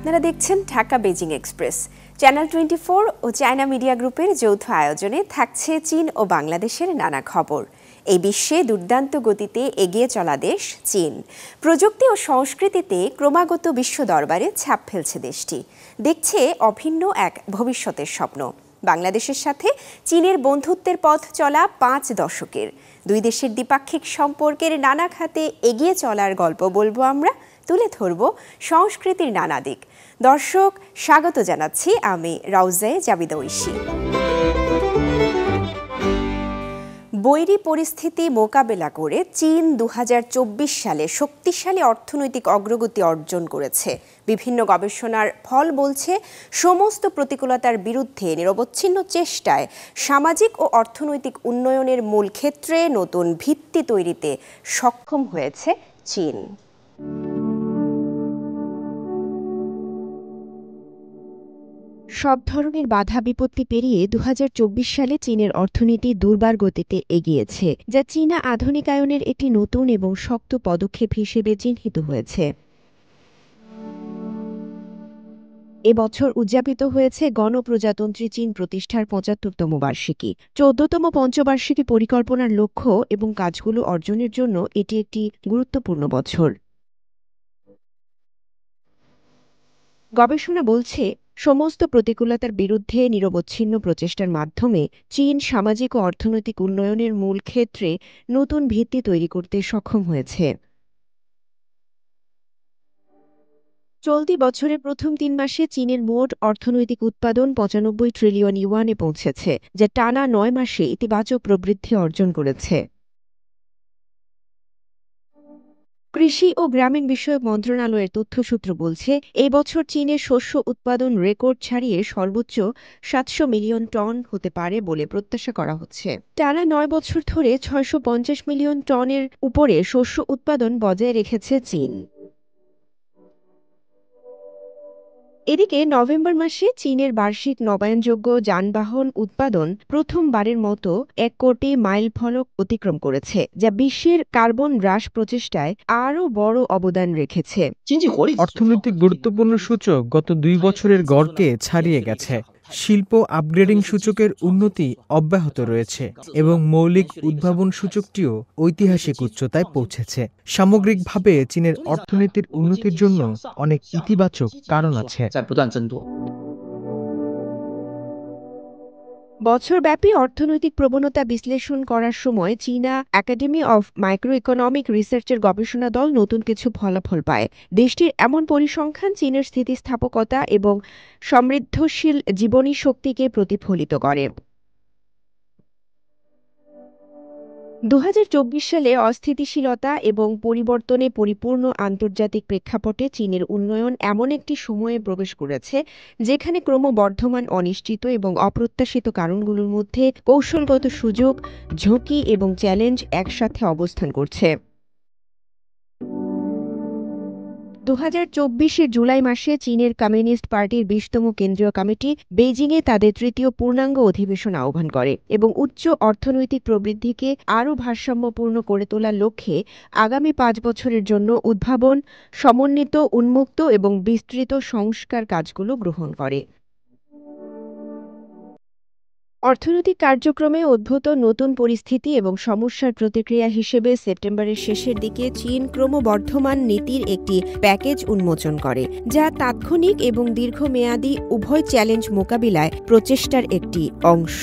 আপনারা দেখছেন Dhaka Beijing express. Channel 24 ও China media গ্রুপের যৌথ আয়োজনে থাকছে চীন ও বাংলাদেশের নানা খবর। এই বিশ্বে দুর্দান্ত গতিতে এগিয়ে চলা দেশ চীন। প্রযুক্তি ও সংস্কৃতিতে ক্রমাগত বিশ্ব দরবারে ছাপ ফেলছে দেশটি। দেখছে অভিন্ন এক ভবিষ্যতের স্বপ্ন। বাংলাদেশের সাথে চীনের বন্ধুত্বের পথ চলা 5 দশকের। দুই দেশের দ্বিপাক্ষিক সম্পর্কের নানা খাতে এগিয়ে চলার গল্প বলবো আমরা, তুলে ধরব সংস্কৃতির নানা দিক। দর্শক, স্বাগত জানাচ্ছি আমি রাউজায়ে জাবিদা ঐশী। বৈরী পরিস্থিতি মোকাবেলা করে চীন 2024 সালে শক্তিশালী অর্থনৈতিক অগ্রগতি অর্জন করেছে। বিভিন্ন গবেষণার ফল বলছে, সমস্ত প্রতিকূলতার বিরুদ্ধে নিরবচ্ছিন্ন চেষ্টায় সামাজিক ও অর্থনৈতিক উন্নয়নের মূল ক্ষেত্রে নতুন ভিত্তি তৈরিতে সক্ষম হয়েছে চীন। সব ধরনের বাধা বিপত্তি পেরিয়ে 2024 সালে চীনের অর্থনীতি দুর্বার গতিতে এগিয়েছে, যা চীনা আধুনিকায়নের একটি নতুন এবং শক্ত পদক্ষেপ হিসেবে চিহ্নিত হয়েছে। এবছর উদযাপিত হয়েছে গণপ্রজাতন্ত্রী চীন প্রতিষ্ঠার 75তম বার্ষিকী। 14তম পঞ্চবার্ষিকী পরিকল্পনার লক্ষ্য এবং কাজগুলো অর্জনের জন্য এটি একটি গুরুত্বপূর্ণ বছর। গবেষণা বলছে, সমস্ত প্রতিকূলতার বিরুদ্ধে নিরবচ্ছিন্ন প্রচেষ্টার মাধ্যমে চীন সামাজিক ও অর্থনৈতিক উন্নয়নের মূল ক্ষেত্রে নতুন ভিত্তি তৈরি করতে সক্ষম হয়েছে। চলতি বছরের প্রথম 3 মাসে চীনের মোট অর্থনৈতিক উৎপাদন 95 ট্রিলিয়ন ইউয়ানে পৌঁছেছে, যা টানা 9 মাসে ইতিবাচক প্রবৃদ্ধি অর্জন করেছে। কৃষি ও গ্রামীণ বিষয়ক মন্ত্রণালয়ের তথ্যসূত্র বলছে, এই বছর চীনের শস্য উৎপাদন রেকর্ড ছাড়িয়ে সর্বোচ্চ 700 মিলিয়ন টন হতে পারে বলে প্রত্যাশা করা হচ্ছে। টানা 9 বছর ধরে 650 মিলিয়ন টনের উপরে শস্য উৎপাদন বজায় রেখেছে চীন। এদিকে নভেম্বর মাসে চীনের বার্ষিক নবায়নযোগ্য যানবাহন উৎপাদন প্রথমবারের মতো 1 কোটি মাইল ফলক অতিক্রম করেছে, যা বিশ্বের কার্বন হ্রাস প্রচেষ্টায় আরও বড় অবদান রেখেছে। অর্থনৈতিক গুরুত্বপূর্ণ সূচক গত 2 বছরের গড়কে ছাড়িয়ে গেছে। শিল্প আপগ্রেডিং সূচকের উন্নতি অব্যাহত রয়েছে এবং মৌলিক উদ্ভাবন সূচকটিও ঐতিহাসিক উচ্চতায় পৌঁছেছে। সামগ্রিকভাবে চীনের অর্থনীতির উন্নতির জন্য অনেক ইতিবাচক কারণ আছে। বছরব্যাপী অর্থনৈতিক প্রবণতা বিশ্লেষণ করার সময় চীনা একাডেমি অফ মাইক্রো ইকোনমিক রিসার্চের গবেষণা দল নতুন কিছু ফলাফল পায়। দেশটির এমন পরিসংখ্যান চীনের স্থিতিস্থাপকতা এবং সমৃদ্ধশীল জীবনী শক্তিকে প্রতিফলিত করে। 2024 সালে অস্থিতিশীলতা এবং পরিবর্তনে পরিপূর্ণ আন্তর্জাতিক প্রেক্ষাপটে চীনের উন্নয়ন এমন একটি সময়ে প্রবেশ করেছে, যেখানে ক্রমবর্ধমান অনিশ্চিত এবং অপ্রত্যাশিত কারণগুলোর মধ্যে কৌশলগত সুযোগ, ঝুঁকি এবং চ্যালেঞ্জ একসাথে অবস্থান করছে। 2024 জুলাই মাসে চীনের কমিউনিস্ট পার্টির 20তম কেন্দ্রীয় কমিটি বেইজিংয়ে তাদের 3য় পূর্ণাঙ্গ অধিবেশন আহ্বান করে এবং উচ্চ অর্থনৈতিক প্রবৃদ্ধিকে আরও ভারসাম্যপূর্ণ করে তোলার লক্ষ্যে আগামী 5 বছরের জন্য উদ্ভাবন, সমন্বিত, উন্মুক্ত এবং বিস্তৃত সংস্কার কাজগুলো গ্রহণ করে। অর্থনৈতিক কার্যক্রমে উদ্ভূত নতুন পরিস্থিতি এবং সমস্যার প্রতিক্রিয়া হিসেবে সেপ্টেম্বরের শেষের দিকে চীন ক্রমবর্ধমান নীতির একটি প্যাকেজ উন্মোচন করে, যা তাৎক্ষণিক এবং দীর্ঘমেয়াদী উভয় চ্যালেঞ্জ মোকাবিলায় প্রচেষ্টার একটি অংশ।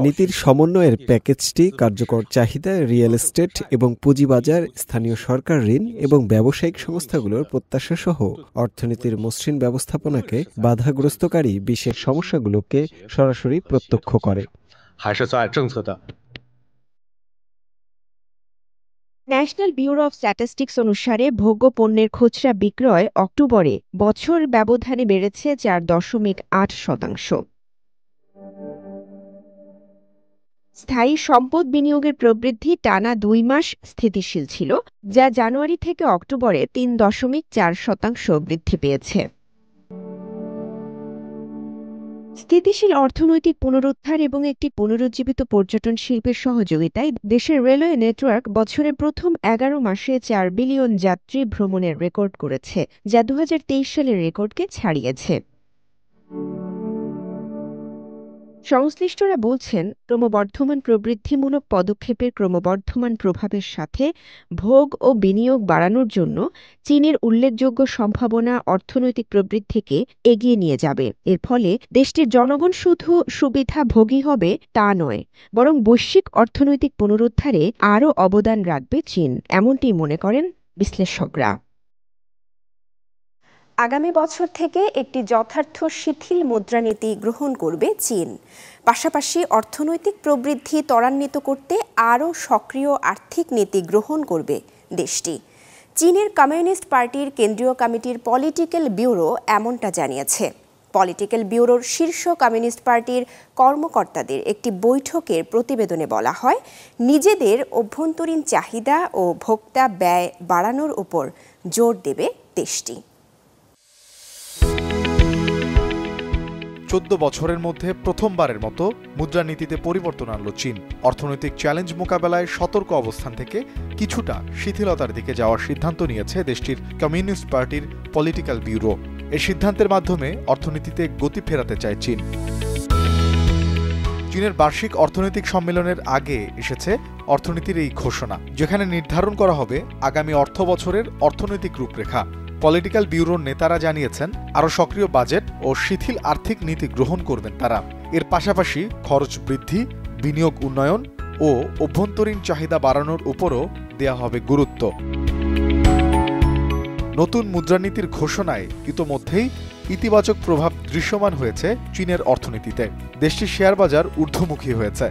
নীতির সমন্বয়ের প্যাকেজটি কার্যকর চাহিদা, রিয়েল এস্টেট এবং পুঁজিবাজার, স্থানীয় সরকার ঋণ এবং ব্যবসায়িক সংস্থাগুলোর প্রত্যাশা সহ অর্থনীতির মসৃণ ব্যবস্থাপনাকে বাধাগ্রস্তকারী বিশেষ সমস্যাগুলোকে সরাসরি প্রত্যক্ষ করে। ন্যাশনাল ব্যুরো অফ স্ট্যাটিস্টিক্স অনুসারে ভোগ্য পণ্যের খুচরা বিক্রয় অক্টোবরে বছর ব্যবধানে বেড়েছে 4.8%। স্থায়ী সম্পদ বিনিয়োগের প্রবৃদ্ধি টানা 2 মাস স্থিতিশীল ছিল, যা জানুয়ারি থেকে অক্টোবরে 3.4% বৃদ্ধি পেয়েছে। স্থিতিশীল অর্থনৈতিক পুনরুদ্ধার এবং একটি পুনরুজ্জীবিত পর্যটন শিল্পের সহযোগিতায় দেশের রেলওয়ে নেটওয়ার্ক বছরের প্রথম ১১ মাসে ৪ বিলিয়ন যাত্রী ভ্রমণের রেকর্ড করেছে, যা ২০২৩ সালের রেকর্ডকে ছাড়িয়েছে। সংশ্লিষ্টরা বলছেন, ক্রমবর্ধমান প্রবৃদ্ধিমূলক পদক্ষেপের ক্রমবর্ধমান প্রভাবের সাথে ভোগ ও বিনিয়োগ বাড়ানোর জন্য চীনের উল্লেখযোগ্য সম্ভাবনা অর্থনৈতিক প্রবৃদ্ধিকে এগিয়ে নিয়ে যাবে। এর ফলে দেশটির জনগণ শুধু সুবিধাভোগী হবে তা নয়, বরং বৈশ্বিক অর্থনৈতিক পুনরুদ্ধারে আরও অবদান রাখবে চীন, এমনটি মনে করেন বিশ্লেষকরা। আগামী বছর থেকে একটি যথার্থ শিথিল মুদ্রানীতি গ্রহণ করবে চীন। পাশাপাশি অর্থনৈতিক প্রবৃদ্ধি ত্বরান্বিত করতে আরও সক্রিয় আর্থিক নীতি গ্রহণ করবে দেশটি। চীনের কমিউনিস্ট পার্টির কেন্দ্রীয় কমিটির পলিটিক্যাল ব্যুরো এমনটা জানিয়েছে। পলিটিক্যাল ব্যুরোর শীর্ষ কমিউনিস্ট পার্টির কর্মকর্তাদের একটি বৈঠকের প্রতিবেদনে বলা হয়, নিজেদের অভ্যন্তরীণ চাহিদা ও ভোক্তা ব্যয় বাড়ানোর উপর জোর দেবে দেশটি। 14 বছরের মধ্যে প্রথমবারের মতো মুদ্রানীতিতে পরিবর্তন আনল চীন। অর্থনৈতিক চ্যালেঞ্জ মোকাবেলায় সতর্ক অবস্থান থেকে কিছুটা শিথিলতার দিকে যাওয়ার সিদ্ধান্ত নিয়েছে দেশটির কমিউনিস্ট পার্টির পলিটিক্যাল ব্যুরো। এই সিদ্ধান্তের মাধ্যমে অর্থনীতিতে গতি ফেরাতে চায় চীন। চীনের বার্ষিক অর্থনৈতিক সম্মেলনের আগে এসেছে অর্থনীতির এই ঘোষণা, যেখানে নির্ধারণ করা হবে আগামী অর্থ বছরের অর্থনৈতিক রূপরেখা। পলিটিক্যাল ব্যুরোর নেতারা জানিয়েছেন, আরও সক্রিয় বাজেট ও শিথিল আর্থিক নীতি গ্রহণ করবেন তারা। এর পাশাপাশি খরচ বৃদ্ধি, বিনিয়োগ উন্নয়ন ও অভ্যন্তরীণ চাহিদা বাড়ানোর উপরও দেয়া হবে গুরুত্ব। নতুন মুদ্রানীতির ঘোষণায় ইতোমধ্যেই ইতিবাচক প্রভাব দৃশ্যমান হয়েছে চীনের অর্থনীতিতে। দেশটির শেয়ার বাজার ঊর্ধ্বমুখী হয়েছে,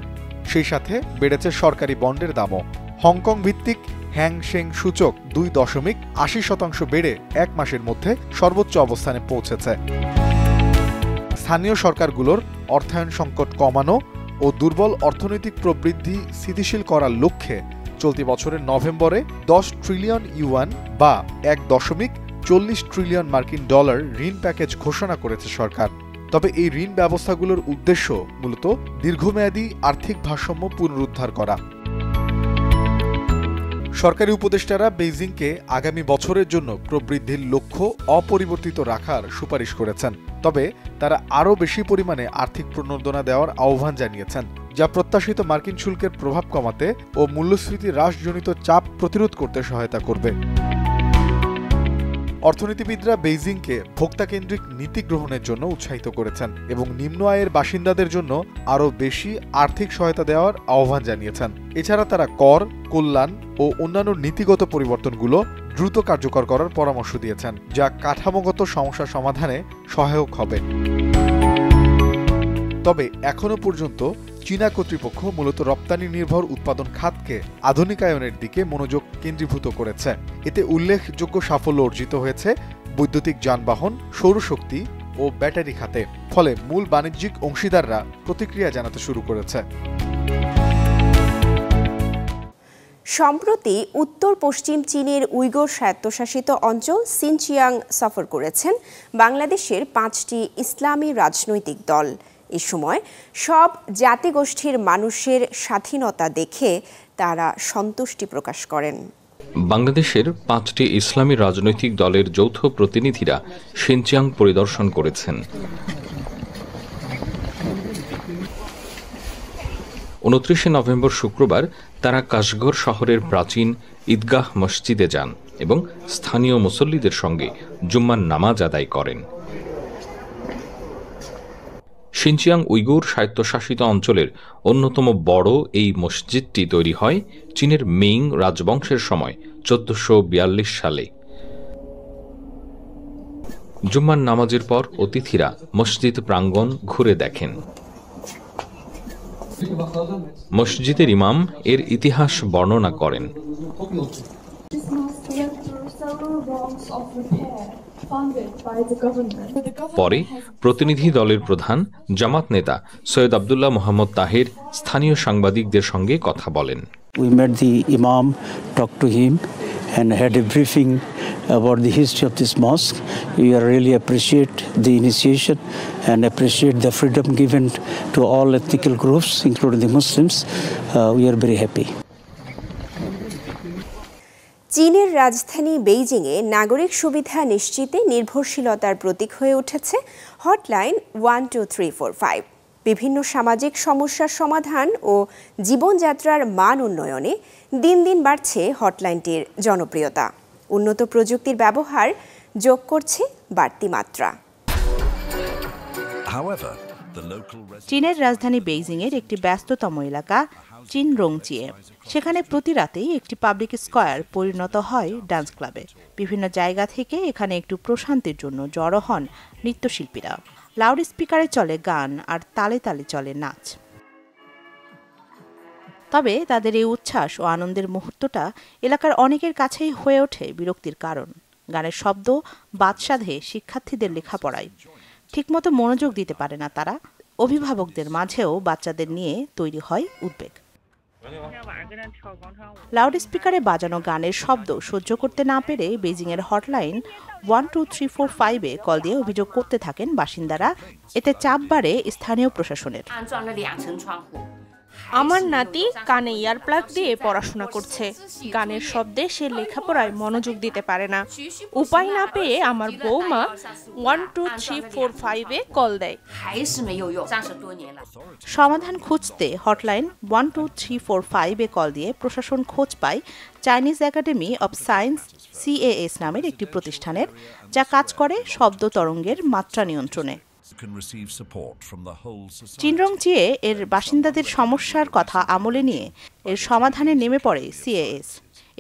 সেই সাথে বেড়েছে সরকারি বন্ডের দামও। হংকং ভিত্তিক হ্যাং সেং সূচক 2.80% বেড়ে 1 মাসের মধ্যে সর্বোচ্চ অবস্থানে পৌঁছেছে। স্থানীয় সরকারগুলোর অর্থায়ন সংকট কমানো ও দুর্বল অর্থনৈতিক প্রবৃদ্ধি স্থিতিশীল করার লক্ষ্যে চলতি বছরের নভেম্বরে 10 ট্রিলিয়ন ইউয়ান বা 1.40 ট্রিলিয়ন মার্কিন ডলার ঋণ প্যাকেজ ঘোষণা করেছে সরকার। তবে এই ঋণ ব্যবস্থাগুলোর উদ্দেশ্য মূলত দীর্ঘমেয়াদী আর্থিক ভারসাম্য পুনরুদ্ধার করা। সরকারি উপদেষ্টারা বেইজিংকে আগামী বছরের জন্য প্রবৃদ্ধির লক্ষ্য অপরিবর্তিত রাখার সুপারিশ করেছেন, তবে তারা আরও বেশি পরিমাণে আর্থিক প্রণোদনা দেওয়ার আহ্বান জানিয়েছেন, যা প্রত্যাশিত মার্কিন শুল্কের প্রভাব কমাতে ও মূল্যস্ফীতি হ্রাসজনিত চাপ প্রতিরোধ করতে সহায়তা করবে। অর্থনীতিবিদরা বেইজিংকে ভোক্তাকেন্দ্রিক নীতি গ্রহণের জন্য উৎসাহিত করেছেন এবং নিম্ন আয়ের বাসিন্দাদের জন্য আরও বেশি আর্থিক সহায়তা দেওয়ার আহ্বান জানিয়েছেন। এছাড়া তারা কর, কল্যাণ ও অন্যান্য নীতিগত পরিবর্তনগুলো দ্রুত কার্যকর করার পরামর্শ দিয়েছেন, যা কাঠামোগত সমস্যা সমাধানে সহায়ক হবে। তবে এখনও পর্যন্ত চীনা কর্তৃপক্ষ মূলত রপ্তানি নির্ভর উৎপাদন খাতকে আধুনিকায়নের দিকে মনোযোগ কেন্দ্রীভূত করেছে। এতে উল্লেখযোগ্য সাফল্য অর্জিত হয়েছে বৈদ্যুতিক যানবাহন, সৌরশক্তি ও ব্যাটারি খাতে। ফলে মূল বাণিজ্যিক অংশীদাররা প্রতিক্রিয়া জানাতে শুরু করেছে। সম্প্রতি উত্তর পশ্চিম চীনের উইগর স্বায়ত্তশাসিত অঞ্চল সিনচিয়াং সফর করেছেন বাংলাদেশের 5টি ইসলামী রাজনৈতিক দল। এ সময় সব জাতিগোষ্ঠীর মানুষের স্বাধীনতা দেখে তারা সন্তুষ্টি প্রকাশ করেন। বাংলাদেশের 5টি ইসলামী রাজনৈতিক দলের যৌথ প্রতিনিধিরা সিনচিয়াং পরিদর্শন করেছেন। 29 নভেম্বর শুক্রবার তারা কাশগড় শহরের প্রাচীন ঈদগাহ মসজিদে যান এবং স্থানীয় মুসল্লিদের সঙ্গে জুম্মার নামাজ আদায় করেন। সিনচিয়াং উইগুর স্বায়ত্তশাসিত অঞ্চলের অন্যতম বড় এই মসজিদটি তৈরি হয় চীনের মিং রাজবংশের সময় 1442 সালে। জুম্মার নামাজের পর অতিথিরা মসজিদ প্রাঙ্গণ ঘুরে দেখেন। মসজিদের ইমাম এর ইতিহাস বর্ণনা করেন। পরে প্রতিনিধি দলের প্রধান জামাত নেতা সৈয়দ আব্দুল্লাহ মোহাম্মদ তাহের স্থানীয় সাংবাদিকদের সঙ্গে কথা বলেন। We met the Imam, talked to him, and had a briefing about the history of this mosque. We really appreciate the initiation and appreciate the freedom given to all ethnic groups, including the Muslims. We are very happy. চীনের রাজধানী বেইজিংয়ে নাগরিক সুবিধা নিশ্চিতে নির্ভরশীলতার প্রতীক হয়ে উঠেছে hotline 12345। বিভিন্ন সামাজিক সমস্যার সমাধান ও জীবনযাত্রার মান উন্নয়নে দিন দিন বাড়ছে হটলাইনটির জনপ্রিয়তা। উন্নত প্রযুক্তির ব্যবহার যোগ করছে বাড়তি মাত্রা। চীনের রাজধানী বেইজিংয়ের একটি ব্যস্ততম এলাকা চিনরোংচিয়ে। সেখানে প্রতি রাতেই একটি পাবলিক স্কয়ার পরিণত হয় ডান্স ক্লাবে। বিভিন্ন জায়গা থেকে এখানে একটু প্রশান্তির জন্য জড়ো হন নৃত্যশিল্পীরা। লাউড স্পিকারে চলে গান আর তালে তালে চলে নাচ। তবে তাদের এই উচ্ছ্বাস ও আনন্দের মুহূর্তটা এলাকার অনেকের কাছেই হয়ে ওঠে বিরক্তির কারণ। গানের শব্দ বাদসাধে শিক্ষার্থীদের লেখাপড়ায় ঠিকমতো মনোযোগ দিতে পারে না তারা। অভিভাবকদের মাঝেও বাচ্চাদের নিয়ে তৈরি হয় উদ্বেগ। লাউড স্পিকারে বাজানো গানের শব্দ সহ্য করতে না পেরে বেইজিংয়ের হটলাইন 12345-এ কল দিয়ে অভিযোগ করতে থাকেন বাসিন্দারা। এতে চাপ বাড়ে স্থানীয় প্রশাসনের। আমার নাতি কানে ইয়ারপ্লাগ দিয়ে পড়াশোনা করছে। গানের শব্দে সে লেখাপড়ায় মনোযোগ দিতে পারে না। উপায় না পেয়ে আমার বৌমা 12345-এ কল দেয়। সমাধান খুঁজতে হটলাইন 12345-এ কল দিয়ে প্রশাসন খোঁজ পায় Chinese academy of science CAS নামের একটি প্রতিষ্ঠানের, যা কাজ করে শব্দ তরঙ্গের মাত্রা নিয়ন্ত্রণে। চিনরোংচিয়ে এর বাসিন্দাদের সমস্যার কথা আমলে নিয়ে এর সমাধানে নেমে পড়ে CAS।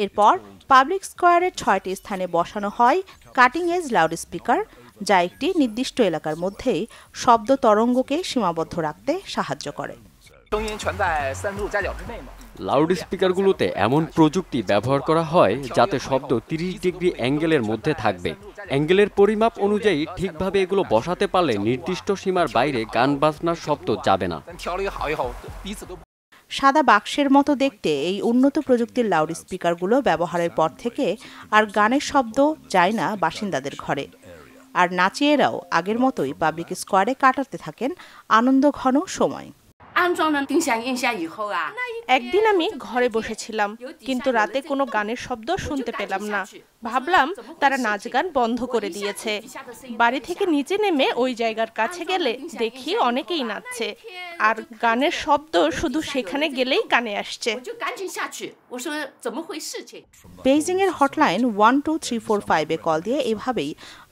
এরপর পাবলিক স্কয়ারের 6টি স্থানে বসানো হয় কাটিং এজ লাউড স্পিকার, যা একটি নির্দিষ্ট এলাকার মধ্যেই শব্দ তরঙ্গকে সীমাবদ্ধ রাখতে সাহায্য করে। লাউড স্পিকারগুলোতে এমন প্রযুক্তি ব্যবহার করা হয় যাতে শব্দ 30 ডিগ্রি অ্যাঙ্গেলের মধ্যে থাকবে। অ্যাঙ্গেলের পরিমাপ অনুযায়ী ঠিকভাবে এগুলো বসাতে পারলে নির্দিষ্ট সীমার বাইরে গান বাজনার শব্দ যাবে না। সাদা বাক্সের মতো দেখতে এই উন্নত প্রযুক্তির লাউড স্পিকারগুলো ব্যবহারের পর থেকে আর গানের শব্দ যায় না বাসিন্দাদের ঘরে। আর নাচিয়েরাও আগের মতোই পাবলিক স্কয়ারে কাটাতে থাকেন আনন্দ ঘন সময়। একদিন আমি ঘরে বসেছিলাম, কিন্তু রাতে কোনো গানের শব্দ শুনতে পেলাম না। ভাবলাম তারা নাচ গান বন্ধ করে দিয়েছে। বাড়ি থেকে নিচে নেমে ওই জায়গার কাছে গেলে দেখি অনেকেই নাচছে, আর গানের শব্দ শুধু সেখানে গেলেই কানে আসছে। বেইজিংয়ের হটলাইন 12345-এ কল দিয়ে এভাবেই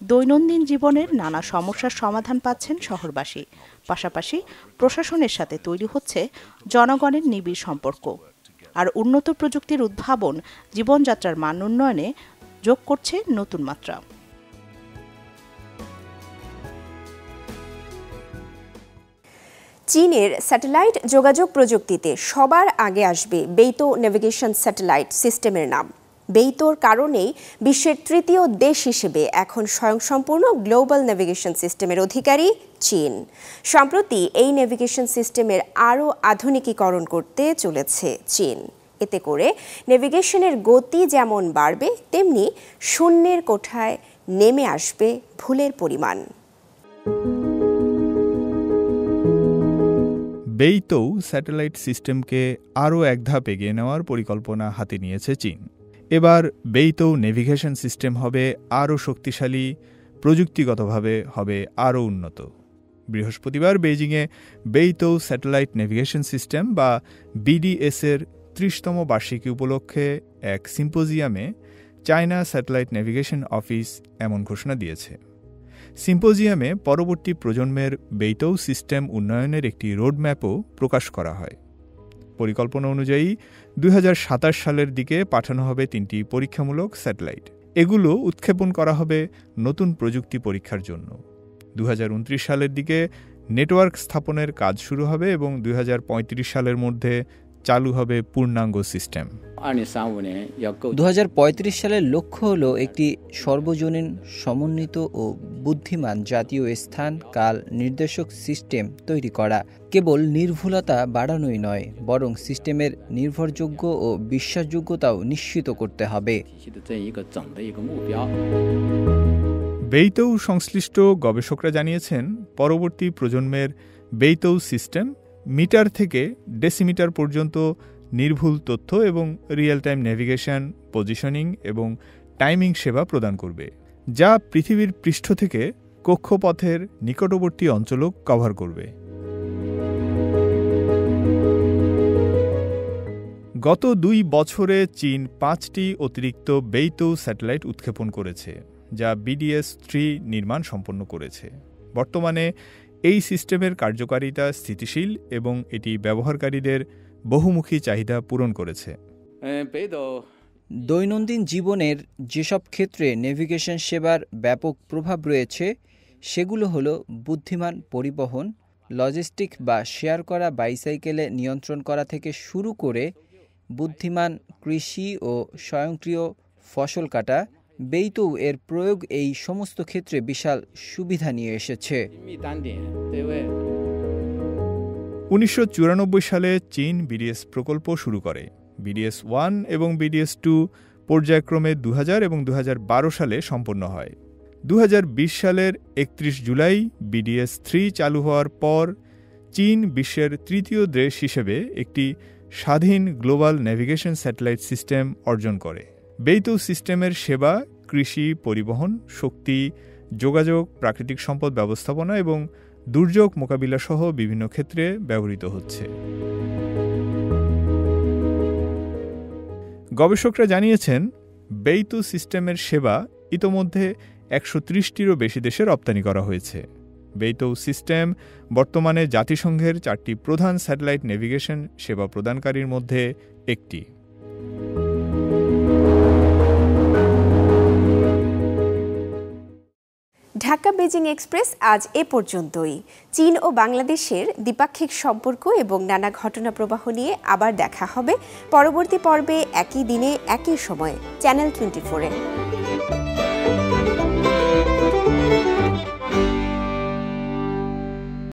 দৈনন্দিন জীবনের নানা সমস্যার সমাধান পাচ্ছেন শহরবাসী। পাশাপাশি প্রশাসনের সাথে তৈরি হচ্ছে জনগণের নিবিড় সম্পর্ক। আর উন্নত প্রযুক্তির উদ্ভাবন জীবনযাত্রার মান উন্নয়নে যোগ করছে নতুন মাত্রা। চীনের স্যাটেলাইট যোগাযোগ প্রযুক্তিতে সবার আগে আসবে বেইতো নেভিগেশন স্যাটেলাইট সিস্টেমের নাম। বেইতোর কারণেই বিশ্বের তৃতীয় দেশ হিসেবে এখন স্বয়ংসম্পূর্ণ গ্লোবাল নেভিগেশন সিস্টেমের অধিকারী চীন। সম্প্রতি এই নেভিগেশন সিস্টেমের আরও আধুনিকীকরণ করতে চলেছে চীন। এতে করে নেভিগেশনের গতি যেমন বাড়বে, তেমনি শূন্যের কোঠায় নেমে আসবে ভুলের পরিমাণ। বেইতো স্যাটেলাইট সিস্টেমকে আরও এক ধাপ এগিয়ে নেওয়ার পরিকল্পনা হাতে নিয়েছে চীন। এবার বেইতো নেভিগেশন সিস্টেম হবে আরও শক্তিশালী, প্রযুক্তিগতভাবে হবে আরও উন্নত। বৃহস্পতিবার বেইজিংয়ে বেইতো স্যাটেলাইট নেভিগেশন সিস্টেম বা BDS-এর 30তম বার্ষিকী উপলক্ষে এক সিম্পোজিয়ামে চায়না স্যাটেলাইট নেভিগেশন অফিস এমন ঘোষণা দিয়েছে। সিম্পোজিয়ামে পরবর্তী প্রজন্মের বেইতো সিস্টেম উন্নয়নের একটি রোডম্যাপও প্রকাশ করা হয়। পরিকল্পনা অনুযায়ী 2027 সালের দিকে পাঠানো হবে 3টি পরীক্ষামূলক স্যাটেলাইট। এগুলো উৎক্ষেপণ করা হবে নতুন প্রযুক্তি পরীক্ষার জন্য। 2029 সালের দিকে নেটওয়ার্ক স্থাপনের কাজ শুরু হবে এবং 2035 সালের মধ্যে চালু হবে পূর্ণাঙ্গ সিস্টেম। 2035 সালের লক্ষ্য হল একটি সর্বজনীন, সমন্বিত ও বুদ্ধিমান জাতীয় স্থান কাল নির্দেশক সিস্টেম তৈরি করা। কেবল নির্ভুলতা বাড়ানোই নয়, বরং সিস্টেমের নির্ভরযোগ্য ও বিশ্বাসযোগ্যতাও নিশ্চিত করতে হবে। বেইতৌ সংশ্লিষ্ট গবেষকরা জানিয়েছেন, পরবর্তী প্রজন্মের বেইতৌ সিস্টেম মিটার থেকে ডেসিমিটার পর্যন্ত নির্ভুল তথ্য এবং রিয়েল টাইম নেভিগেশন, পজিশনিং এবং টাইমিং সেবা প্রদান করবে, যা পৃথিবীর পৃষ্ঠ থেকে কক্ষপথের নিকটবর্তী অঞ্চলও কভার করবে। গত 2 বছরে চীন 5টি অতিরিক্ত বেইতৌ স্যাটেলাইট উৎক্ষেপণ করেছে, যা BDS-3 নির্মাণ সম্পন্ন করেছে। বর্তমানে এই সিস্টেমের কার্যকারিতা স্থিতিশীল এবং এটি ব্যবহারকারীদের বহুমুখী চাহিদা পূরণ করেছে। দৈনন্দিন জীবনের যেসব ক্ষেত্রে নেভিগেশন সেবার ব্যাপক প্রভাব রয়েছে সেগুলো হলো বুদ্ধিমান পরিবহন, লজিস্টিক বা শেয়ার করা বাইসাইকেলে নিয়ন্ত্রণ করা থেকে শুরু করে বুদ্ধিমান কৃষি ও স্বয়ংক্রিয় ফসল কাটা। বেইতৌ এর প্রয়োগ এই সমস্ত ক্ষেত্রে বিশাল সুবিধা নিয়ে এসেছে। 1994 সালে চীন BDS প্রকল্প শুরু করে। BDS-1 এবং BDS-2 পর্যায়ক্রমে 2000 এবং 2012 সালে সম্পন্ন হয়। 2020 সালের 31 জুলাই BDS-3 চালু হওয়ার পর চীন বিশ্বের তৃতীয় দেশ হিসেবে একটি স্বাধীন গ্লোবাল নেভিগেশন স্যাটেলাইট সিস্টেম অর্জন করে। বেইতৌ সিস্টেমের সেবা কৃষি, পরিবহন, শক্তি, যোগাযোগ, প্রাকৃতিক সম্পদ ব্যবস্থাপনা এবং দুর্যোগ মোকাবিলা সহ বিভিন্ন ক্ষেত্রে ব্যবহৃত হচ্ছে। গবেষকরা জানিয়েছেন, বেইতৌ সিস্টেমের সেবা ইতোমধ্যে 130টিরও বেশি দেশে রপ্তানি করা হয়েছে। বেইতৌ সিস্টেম বর্তমানে জাতিসংঘের 4টি প্রধান স্যাটেলাইট নেভিগেশন সেবা প্রদানকারীর মধ্যে একটি। ঢাকা বেজিং এক্সপ্রেস আজ এ পর্যন্তই। চীন ও বাংলাদেশের দ্বিপাক্ষিক সম্পর্ক এবং নানা ঘটনা প্রবাহ নিয়ে আবার দেখা হবে পরবর্তী পর্বে, একই দিনে একই সময়ে চ্যানেল 24-এ।